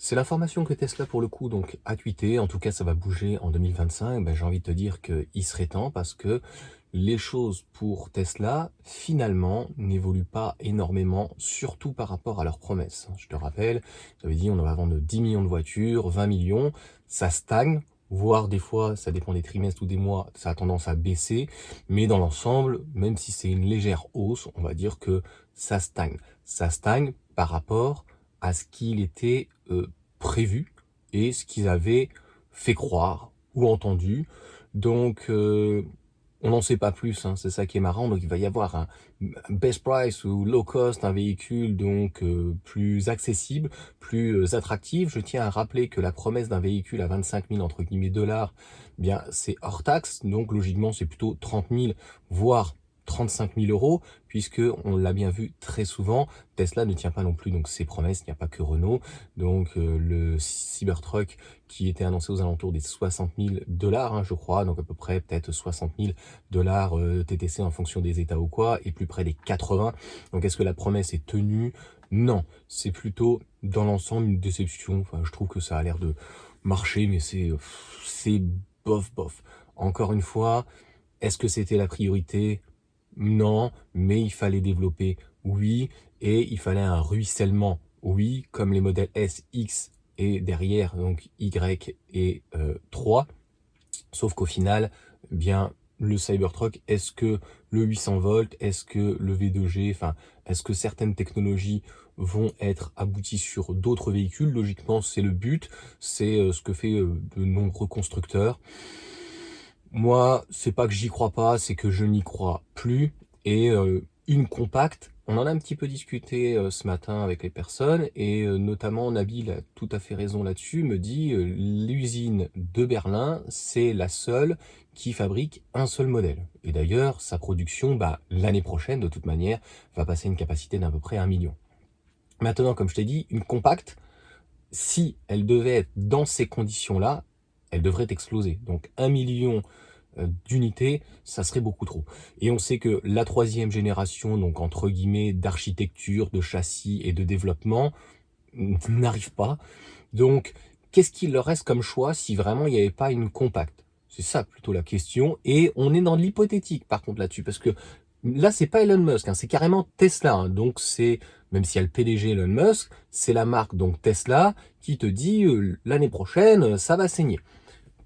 C'est l'information que Tesla, pour le coup, donc, a tweeté. En tout cas, ça va bouger en 2025. Ben, j'ai envie de te dire qu'il serait temps parce que les choses pour Tesla, finalement, n'évoluent pas énormément, surtout par rapport à leurs promesses. Je te rappelle, j'avais dit on va vendre 10 millions de voitures, 20 millions, ça stagne, voire des fois, ça dépend des trimestres ou des mois, ça a tendance à baisser. Mais dans l'ensemble, même si c'est une légère hausse, on va dire que ça stagne. Ça stagne par rapport à ce qu'il était prévu et ce qu'ils avaient fait croire ou entendu. Donc, on n'en sait pas plus, hein, c'est ça qui est marrant. Donc, il va y avoir un best price ou low cost, un véhicule donc plus accessible, plus attractif. Je tiens à rappeler que la promesse d'un véhicule à 25 000 entre guillemets dollars, eh bien c'est hors taxe. Donc, logiquement, c'est plutôt 30 000, voire 35 000 euros, puisque on l'a bien vu très souvent, Tesla ne tient pas non plus donc ses promesses. Il n'y a pas que Renault. Donc le Cybertruck qui était annoncé aux alentours des 60 000 dollars, je crois, donc à peu près peut-être 60 000 dollars TTC en fonction des états ou quoi, et plus près des 80. Donc est-ce que la promesse est tenue? Non, c'est plutôt dans l'ensemble une déception. Enfin, je trouve que ça a l'air de marcher, mais c'est bof bof. Encore une fois, est-ce que c'était la priorité? Non, mais il fallait développer, oui, et il fallait un ruissellement, oui, comme les modèles S, X et derrière, donc Y et 3. Sauf qu'au final, eh bien, le Cybertruck, est-ce que le 800 volts, est-ce que le V2G, enfin, est-ce que certaines technologies vont être abouties sur d'autres véhicules? Logiquement, c'est le but, c'est ce que fait de nombreux constructeurs. Moi, c'est pas que j'y crois pas, c'est que je n'y crois plus. Et une compacte, on en a un petit peu discuté ce matin avec les personnes, et notamment Nabil a tout à fait raison là-dessus, me dit l'usine de Berlin, c'est la seule qui fabrique un seul modèle. Et d'ailleurs, sa production, l'année prochaine, de toute manière, va passer une capacité d'à peu près 1 million. Maintenant, comme je t'ai dit, une compacte, si elle devait être dans ces conditions-là, elle devrait exploser. Donc 1 million d'unités, ça serait beaucoup trop. Et on sait que la troisième génération, donc entre guillemets, d'architecture, de châssis et de développement, n'arrive pas. Donc, qu'est-ce qu'il leur reste comme choix si vraiment il n'y avait pas une compacte? C'est ça plutôt la question. Et on est dans l'hypothétique par contre là-dessus, parce que là, c'est pas Elon Musk, c'est carrément Tesla. Donc c'est, même s'il y a le PDG Elon Musk, c'est la marque donc Tesla qui te dit l'année prochaine, ça va saigner.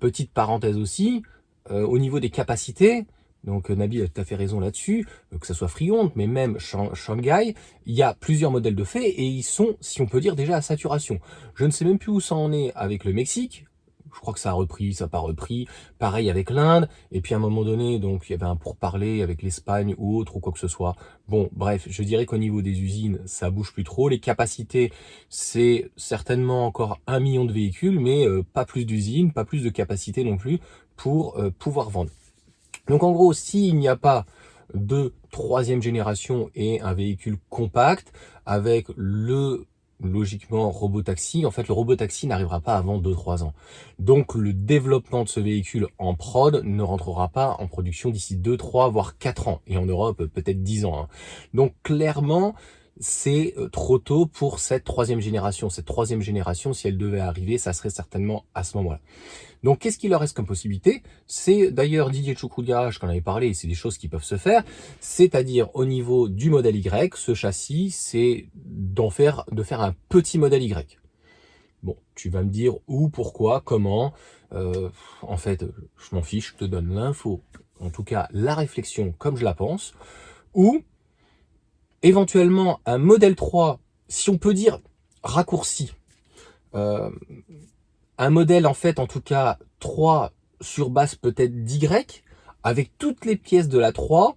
Petite parenthèse aussi, au niveau des capacités, donc Nabil a tout à fait raison là-dessus, que ce soit Freon, mais même Shanghai, il y a plusieurs modèles de fait et ils sont, si on peut dire, déjà à saturation. Je ne sais même plus où ça en est avec le Mexique. Je crois que ça a repris, ça n'a pas repris. Pareil avec l'Inde. Et puis à un moment donné, donc il y avait un pourparler avec l'Espagne ou autre ou quoi que ce soit. Bon, bref, je dirais qu'au niveau des usines, ça bouge plus trop. Les capacités, c'est certainement encore 1 million de véhicules, mais pas plus d'usines, pas plus de capacité non plus pour pouvoir vendre. Donc en gros, s'il n'y a pas de troisième génération et un véhicule compact avec le logiquement robotaxi, en fait le robotaxi n'arrivera pas avant 2-3 ans. Donc le développement de ce véhicule en prod ne rentrera pas en production d'ici 2-3 voire 4 ans et en Europe peut-être 10 ans. Donc clairement, c'est trop tôt pour cette troisième génération. Cette troisième génération, si elle devait arriver, ça serait certainement à ce moment-là. Donc, qu'est-ce qu'il leur reste comme possibilité? C'est d'ailleurs Didier Choucroute Garage qu'on avait parlé, c'est des choses qui peuvent se faire, c'est-à-dire au niveau du modèle Y, ce châssis, c'est de faire un petit modèle Y. Bon, tu vas me dire où, pourquoi, comment. En fait, je m'en fiche, je te donne l'info, en tout cas la réflexion comme je la pense, ou éventuellement un modèle 3, si on peut dire raccourci. Euh, un modèle en fait en tout cas 3 sur base peut-être d'Y avec toutes les pièces de la 3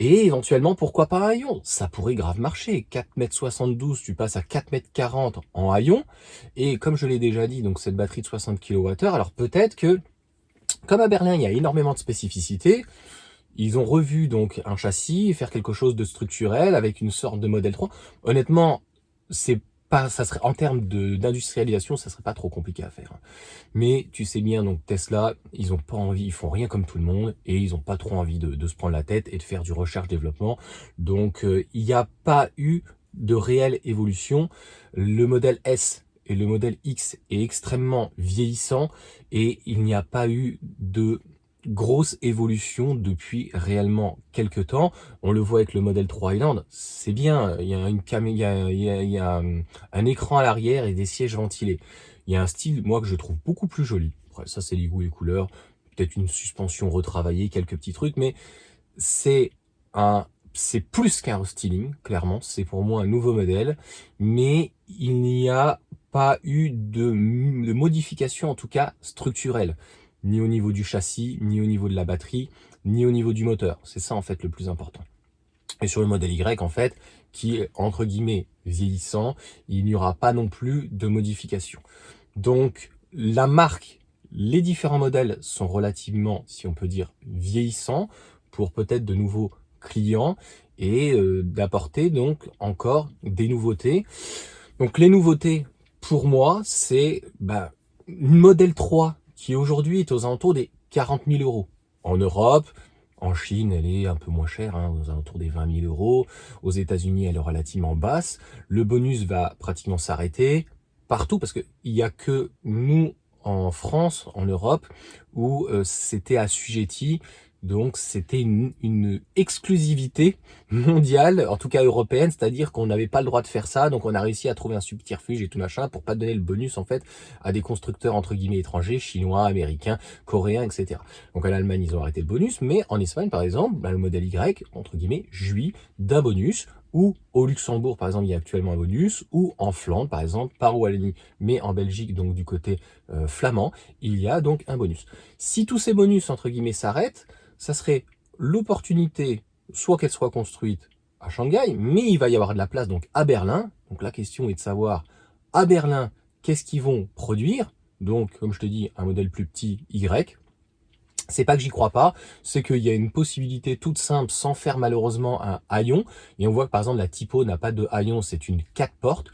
et éventuellement pourquoi pas un haillon, ça pourrait grave marcher. 4,72 m, tu passes à 4,40 m en haillon et comme je l'ai déjà dit, donc cette batterie de 60 kWh, alors peut-être que comme à Berlin il y a énormément de spécificités, ils ont revu donc un châssis, faire quelque chose de structurel avec une sorte de modèle 3. Honnêtement, c'est pas, ça serait en termes d'industrialisation, ça serait pas trop compliqué à faire. Mais tu sais bien, donc Tesla, ils ont pas envie, ils font rien comme tout le monde et ils ont pas trop envie de se prendre la tête et de faire du recherche-développement. Donc il n'y a pas eu de réelle évolution. Le modèle S et le modèle X est extrêmement vieillissant et il n'y a pas eu de grosse évolution depuis réellement quelques temps. On le voit avec le modèle 3 Highland, c'est bien, il y a un écran à l'arrière et des sièges ventilés. Il y a un style, moi, que je trouve beaucoup plus joli. Après, ça, c'est les goûts et les couleurs, peut-être une suspension retravaillée, quelques petits trucs, mais c'est c'est plus qu'un restyling, clairement. C'est pour moi un nouveau modèle, mais il n'y a pas eu de modification, en tout cas structurelle, ni au niveau du châssis, ni au niveau de la batterie, ni au niveau du moteur. C'est ça, en fait, le plus important. Et sur le modèle Y, en fait, qui est, entre guillemets, vieillissant, il n'y aura pas non plus de modification. Donc, la marque, les différents modèles sont relativement, si on peut dire, vieillissants pour peut-être de nouveaux clients et d'apporter donc encore des nouveautés. Donc les nouveautés, pour moi, c'est une modèle 3 qui aujourd'hui est aux alentours des 40 000 euros. En Europe, en Chine, elle est un peu moins chère, aux alentours des 20 000 euros. Aux États-Unis, elle est relativement basse. Le bonus va pratiquement s'arrêter partout parce qu'il n'y a que nous, en France, en Europe, où c'était assujetti. Donc c'était une exclusivité mondiale, en tout cas européenne, c'est-à-dire qu'on n'avait pas le droit de faire ça, donc on a réussi à trouver un subterfuge et tout machin pour pas donner le bonus en fait à des constructeurs entre guillemets étrangers, chinois, américains, coréens, etc. Donc en Allemagne ils ont arrêté le bonus, mais en Espagne par exemple, le modèle Y, entre guillemets, jouit d'un bonus, ou au Luxembourg par exemple il y a actuellement un bonus, ou en Flandre par exemple, par Wallonie, mais en Belgique donc du côté flamand, il y a donc un bonus. Si tous ces bonus entre guillemets s'arrêtent, ça serait l'opportunité, soit qu'elle soit construite à Shanghai, mais il va y avoir de la place donc à Berlin. Donc la question est de savoir à Berlin qu'est-ce qu'ils vont produire. Donc comme je te dis, un modèle plus petit Y. C'est pas que j'y crois pas, c'est qu'il y a une possibilité toute simple sans faire malheureusement un haillon. Et on voit que par exemple la Tipo n'a pas de haillon, c'est une 4 portes.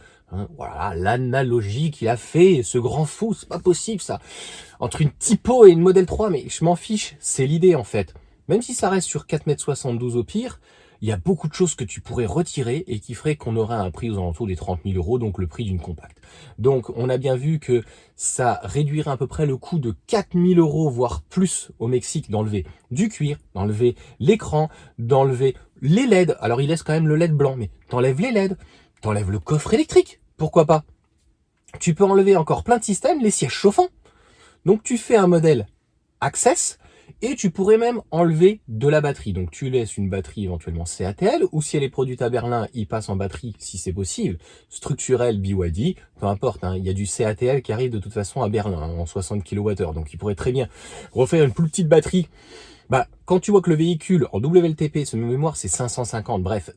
Voilà l'analogie qu'il a fait, ce grand fou, c'est pas possible ça. Entre une Tipo et une Model 3, mais je m'en fiche, c'est l'idée en fait. Même si ça reste sur 4,72 m au pire, il y a beaucoup de choses que tu pourrais retirer et qui ferait qu'on aurait un prix aux alentours des 30 000 euros, donc le prix d'une compacte. Donc on a bien vu que ça réduirait à peu près le coût de 4 000 euros, voire plus au Mexique, d'enlever du cuir, d'enlever l'écran, d'enlever les LED. Alors il laisse quand même le LED blanc, mais t'enlèves les LED, t'enlèves le coffre électrique, pourquoi pas. Tu peux enlever encore plein de systèmes, les sièges chauffants. Donc tu fais un modèle Access et tu pourrais même enlever de la batterie. Donc tu laisses une batterie éventuellement CATL, ou si elle est produite à Berlin, il passe en batterie si c'est possible, structurelle BYD, peu importe, il y a du CATL qui arrive de toute façon à Berlin en 60 kWh, donc il pourrait très bien refaire une plus petite batterie. Quand tu vois que le véhicule en WLTP, ce mémoire c'est 550, bref,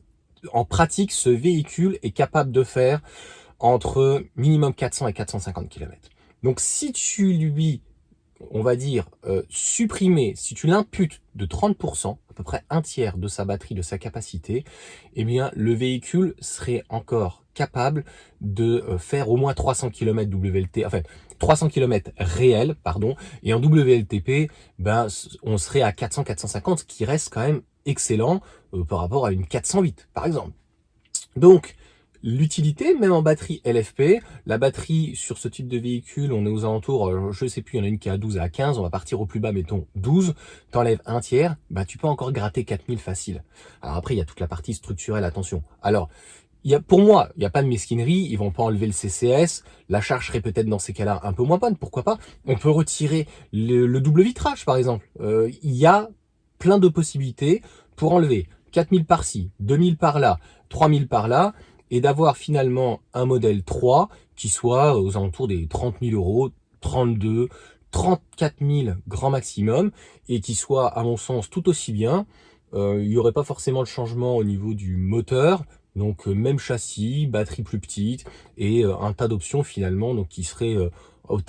en pratique ce véhicule est capable de faire entre minimum 400 et 450 km. Donc si tu lui, on va dire, supprimer, si tu l'imputes de 30%, à peu près un tiers de sa batterie, de sa capacité, eh bien le véhicule serait encore capable de faire au moins 300 km WLT, enfin 300 km réels, pardon, et en WLTP, on serait à 400-450, ce qui reste quand même excellent par rapport à une 408, par exemple. Donc, l'utilité, même en batterie LFP, la batterie sur ce type de véhicule, on est aux alentours, je sais plus, il y en a une qui est à 12 à 15, on va partir au plus bas, mettons 12, t'enlèves un tiers, tu peux encore gratter 4000 facile. Alors après, il y a toute la partie structurelle, attention. Alors, pour moi, il n'y a pas de mesquinerie, ils vont pas enlever le CCS, la charge serait peut-être dans ces cas-là un peu moins bonne, pourquoi pas. On peut retirer le double vitrage, par exemple. Il y a plein de possibilités pour enlever 4000 par-ci, 2000 par-là, 3000 par-là, et d'avoir finalement un modèle 3 qui soit aux alentours des 30 000 euros, 32, 34 000 grand maximum, et qui soit, à mon sens, tout aussi bien. Il n'y aurait pas forcément de changement au niveau du moteur, donc même châssis, batterie plus petite, et un tas d'options finalement, donc qui seraient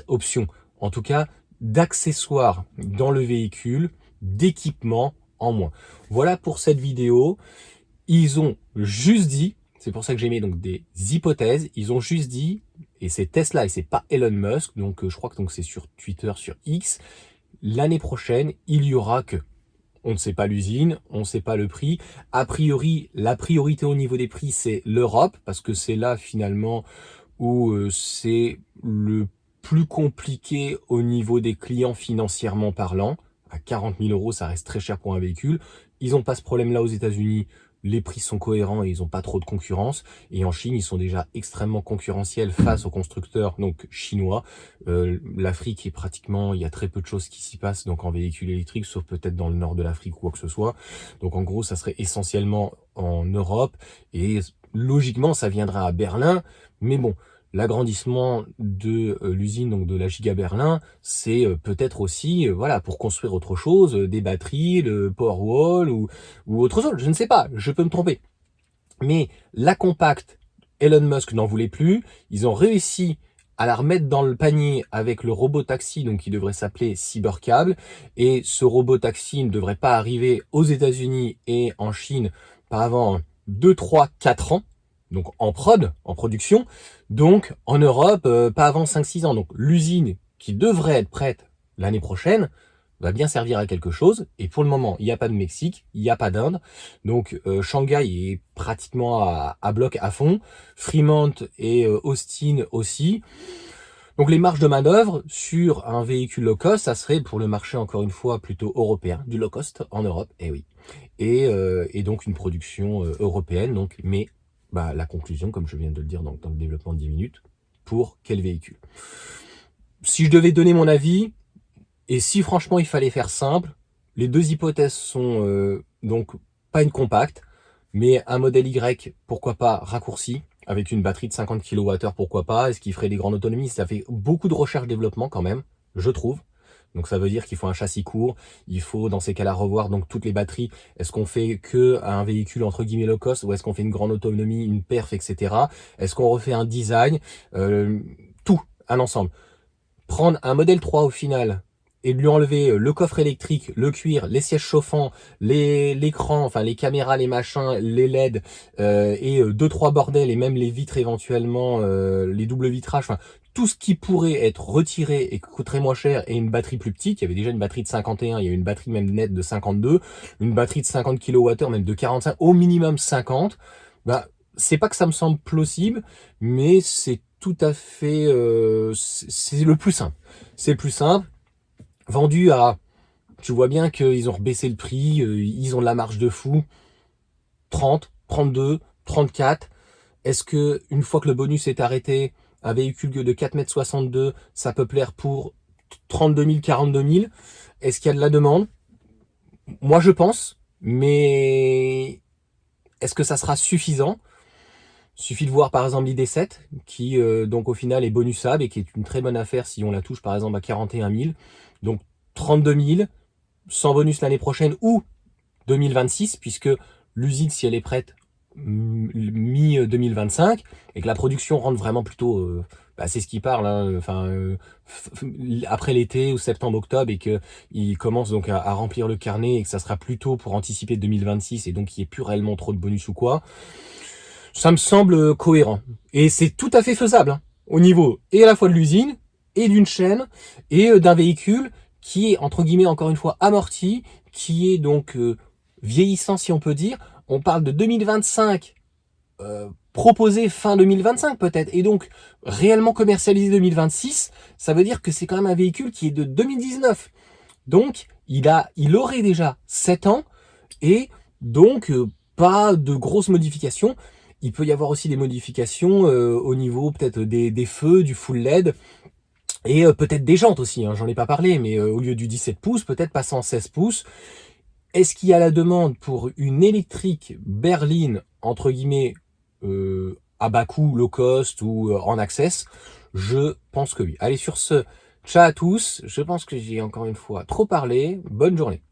options, en tout cas, d'accessoires dans le véhicule, d'équipement en moins. Voilà pour cette vidéo. Ils ont juste dit, c'est pour ça que j'ai mis donc des hypothèses, ils ont juste dit, et c'est Tesla et c'est pas Elon Musk, donc je crois que c'est sur Twitter, sur X, l'année prochaine, il y aura que, on ne sait pas l'usine, on ne sait pas le prix. A priori, la priorité au niveau des prix, c'est l'Europe, parce que c'est là finalement où c'est le plus compliqué au niveau des clients financièrement parlant. À 40 000 euros, ça reste très cher pour un véhicule. Ils n'ont pas ce problème-là aux États-Unis. Les prix sont cohérents et ils n'ont pas trop de concurrence. Et en Chine, ils sont déjà extrêmement concurrentiels face aux constructeurs donc chinois. L'Afrique est pratiquement, il y a très peu de choses qui s'y passent donc en véhicule électrique, sauf peut-être dans le nord de l'Afrique ou quoi que ce soit. Donc en gros, ça serait essentiellement en Europe et logiquement, ça viendra à Berlin. Mais bon, l'agrandissement de l'usine, donc de la Giga Berlin, c'est peut-être aussi, voilà, pour construire autre chose, des batteries, le Powerwall ou autre chose. Je ne sais pas, je peux me tromper. Mais la compacte, Elon Musk n'en voulait plus. Ils ont réussi à la remettre dans le panier avec le robot taxi, donc qui devrait s'appeler Cybercable. Et ce robot taxi ne devrait pas arriver aux États-Unis et en Chine pas avant 2, 3, 4 ans. Donc en prod, en production. Donc en Europe, pas avant 5, 6 ans. Donc l'usine qui devrait être prête l'année prochaine va bien servir à quelque chose. Et pour le moment, il n'y a pas de Mexique, il n'y a pas d'Inde. Donc Shanghai est pratiquement à bloc à fond. Fremont et Austin aussi. Donc les marges de manœuvre sur un véhicule low cost, ça serait pour le marché encore une fois plutôt européen, du low cost en Europe, et oui. Et donc une production européenne, donc, mais la conclusion, comme je viens de le dire dans le développement de 10 minutes, pour quel véhicule? Si je devais donner mon avis, et si franchement il fallait faire simple, les deux hypothèses sont donc pas une compacte, mais un modèle Y, pourquoi pas raccourci, avec une batterie de 50 kWh, pourquoi pas, est-ce qu'il ferait des grandes autonomies? Ça fait beaucoup de recherche-développement quand même, je trouve. Donc ça veut dire qu'il faut un châssis court, il faut dans ces cas-là revoir donc toutes les batteries. Est-ce qu'on fait que un véhicule entre guillemets low cost ou est-ce qu'on fait une grande autonomie, une perf, etc. Est-ce qu'on refait un design, tout, un ensemble. Prendre un modèle 3 au final et de lui enlever le coffre électrique, le cuir, les sièges chauffants, l'écran, enfin les caméras, les machins, les LED et deux trois bordels et même les vitres éventuellement, les doubles vitrages, enfin tout ce qui pourrait être retiré et qui coûterait moins cher et une batterie plus petite. Il y avait déjà une batterie de 51, il y a une batterie même nette de 52, une batterie de 50 kWh, même de 45, au minimum 50. C'est pas que ça me semble plausible, mais c'est tout à fait, c'est le plus simple. C'est le plus simple. Vendu à, tu vois bien qu'ils ont rebaissé le prix, ils ont de la marge de fou. 30, 32, 34. Est-ce que une fois que le bonus est arrêté, un véhicule de 4,62 m, ça peut plaire pour 32 000, 42 000? Est-ce qu'il y a de la demande? Moi, je pense, mais est-ce que ça sera suffisant? Suffit de voir par exemple l'ID7 qui donc au final est bonusable et qui est une très bonne affaire si on la touche par exemple à 41 000. Donc 32 000 sans bonus l'année prochaine ou 2026 puisque l'usine si elle est prête mi-2025 et que la production rentre vraiment plutôt c'est ce qui parle après l'été ou septembre-octobre et que il commence donc à remplir le carnet et que ça sera plutôt pour anticiper 2026 et donc il n'y ait plus réellement trop de bonus ou quoi. Ça me semble cohérent. Et c'est tout à fait faisable, hein, au niveau et à la fois de l'usine, et d'une chaîne, et d'un véhicule qui est, entre guillemets, encore une fois, amorti, qui est donc vieillissant, si on peut dire. On parle de 2025, proposé fin 2025 peut-être, et donc réellement commercialisé 2026, ça veut dire que c'est quand même un véhicule qui est de 2019. Donc, il aurait déjà 7 ans, et donc pas de grosses modifications. Il peut y avoir aussi des modifications au niveau peut-être des feux, du full LED et peut-être des jantes aussi, hein, j'en ai pas parlé, mais au lieu du 17 pouces, peut-être passer en 16 pouces. Est-ce qu'il y a la demande pour une électrique berline, entre guillemets, à bas coût, low cost ou en access? Je pense que oui. Allez, sur ce, ciao à tous, je pense que j'ai encore une fois trop parlé. Bonne journée.